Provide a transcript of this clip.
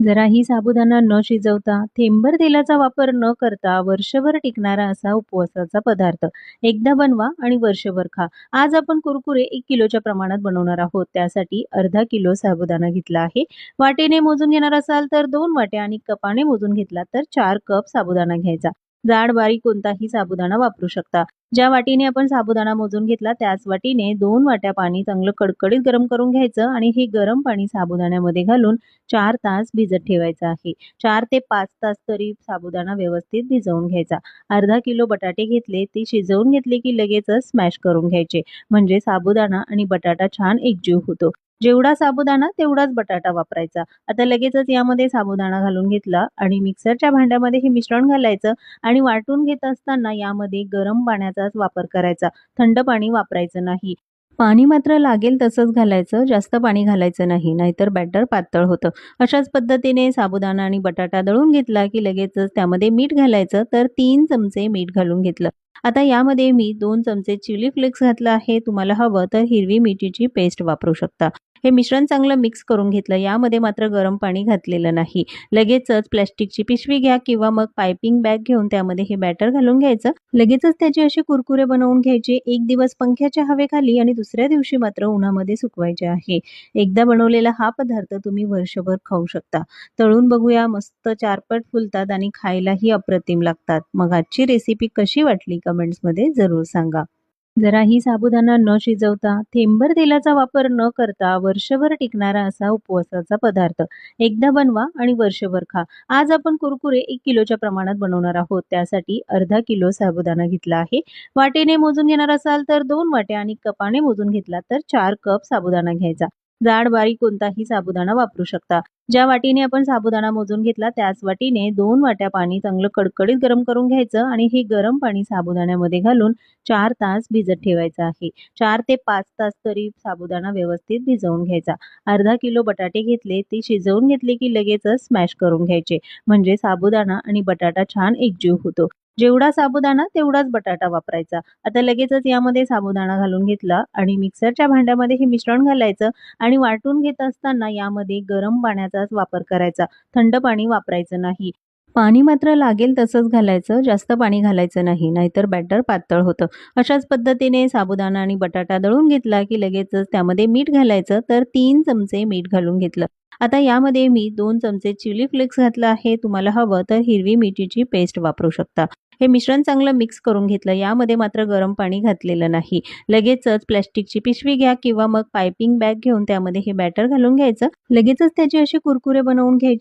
जराही साबुदाणा न शिजवता थेंबभर तेलाचा वापर न करता वर्षभर टिकणारा असा उपवासाचा पदार्थ एकदा बनवा आणि वर्षभर खा. आज आपण कुरकुरे 1 किलोच्या प्रमाणात बनवणार आहोत. त्यासाठी अर्धा किलो साबुदाणा घेतला आहे. वाटीने मोजून घेणार असाल तर 2 वाट्या आणि कपाने मोजून घेतला तर 4 कप साबुदाणा घ्यायचा. जाड बारीक कोणताही साबुदाणा वापरू शकता. ज्या वाटीने आपण साबुदाणा मोजून घेतला त्याच वाटीने 2 वाट्या पाणी चांगलं कडकडीत गरम करून घ्यायचं आणि हे गरम पाणी साबुदाण्यामध्ये घालून 4 तास भिजत ठेवायचं आहे. 4 ते 5 तास तरी साबुदाणा व्यवस्थित भिजवून घ्यायचा. अर्धा किलो बटाटे घेतले, ते शिजवून घेतले की लगेचच स्मॅश करून घ्यायचे. म्हणजे साबुदाणा आणि बटाटा छान एकजीव होतो. जेवढा साबुदाणा तेवढाच बटाटा वापरायचा. आता लगेचच यामध्ये साबुदाणा घालून घेतला आणि मिक्सरच्या भांड्यामध्ये हे मिश्रण घालायचं आणि वाटून घेत असताना यामध्ये गरम पाण्याचाच वापर करायचा. थंड पाणी वापरायचं नाही. पाणी मात्र लागेल तसंच घालायचं, जास्त पाणी घालायचं नाही, नाहीतर बॅटर पातळ होतं. अशाच पद्धतीने साबुदाणा आणि बटाटा दळून घेतला की लगेचच त्यामध्ये मीठ घालायचं. तर 3 चमचे मीठ घालून घेतलं. आता यामध्ये मी 2 चमचे चिली फ्लेक्स घातलं आहे. तुम्हाला हवं तर हिरवी मिरचीची पेस्ट वापरू शकता. हे मिश्रण चांगलं मिक्स करून घेतलं. यामध्ये मात्र गरम पाणी घातलेलं नाही. लगेचच प्लास्टिकची पिशवी घ्या किंवा मग पायपिंग बॅग घेऊन त्यामध्ये हे बॅटर घालून घ्यायचं. लगेचच त्याचे असे कुरकुरे बनवून घ्यायचे. एक दिवस पंख्याच्या हवेखाली आणि दुसऱ्या दिवशी मात्र उन्हामध्ये सुकवायचे आहे. एकदा बनवलेला हा पदार्थ तुम्ही वर्षभर खाऊ शकता. तळून बघूया, मस्त चारपट फुलतात आणि खायलाही अप्रतिम लागतात. मग आजची रेसिपी कशी वाटली कमेंट्समध्ये जरूर सांगा. जराही साबुदाणा न शिजवता थेंबभर तेलाचा वापर न करता वर्षभर टिकणारा असा उपवासाचा पदार्थ एकदा बनवा आणि वर्षभर खा. आज आपण कुरकुरे 1 किलोच्या प्रमाणात बनवणार आहोत. त्यासाठी अर्धा किलो साबुदाणा घेतला आहे. वाटीने मोजून घेणार असाल तर 2 वाट्या आणि कपाने मोजून घेतला तर 4 कप साबुदाणा घ्यायचा. जाड बारीक कोणताही साबुदाणा वापरू शकता. ज्या वाटीने आपण साबुदाणा मोजून घेतला त्याच वाटीने 2 वाट्या पाणी चांगलं कडकडीत गरम करून घ्यायचं आणि हे गरम पाणी साबुदाण्यामध्ये घालून 4 तास भिजत ठेवायचं आहे. 4 ते 5 तास तरी साबुदाणा व्यवस्थित भिजवून घ्यायचा. अर्धा किलो बटाटे घेतले, ते शिजवून घेतले की लगेचच स्मॅश करून घ्यायचे. म्हणजे साबुदाणा आणि बटाटा छान एकजीव होतो. जेवढा साबुदाणा तेवढाच बटाटा वापरायचा. आता लगेचच यामध्ये साबुदाणा घालून घेतला आणि मिक्सरच्या भांड्यामध्ये हे मिश्रण घालायचं आणि वाटून घेत असताना यामध्ये गरम पाण्याचाच वापर करायचा. थंड पाणी वापरायचं नाही. पाणी मात्र लागेल तसंच घालायचं, जास्त पाणी घालायचं नाही, नाहीतर बॅटर पातळ होतं. अशाच पद्धतीने साबुदाणा आणि बटाटा दळून घेतला की लगेचच त्यामध्ये मीठ घालायचं. तर 3 चमचे मीठ घालून घेतलं. आता यामध्ये मी 2 चमचे चिली फ्लेक्स घातलं आहे. तुम्हाला हवं तर हिरवी मिरचीची पेस्ट वापरू शकता. हे मिश्रण चांगलं मिक्स करून घेतलं. यामध्ये मात्र गरम पाणी घातलेलं नाही. लगेचच प्लास्टिकची पिशवी घ्या किंवा मग पायपिंग बॅग घेऊन त्यामध्ये हे बॅटर घालून घ्यायचं. लगेचच त्याचे असे कुरकुरे बनवून घ्यायचे.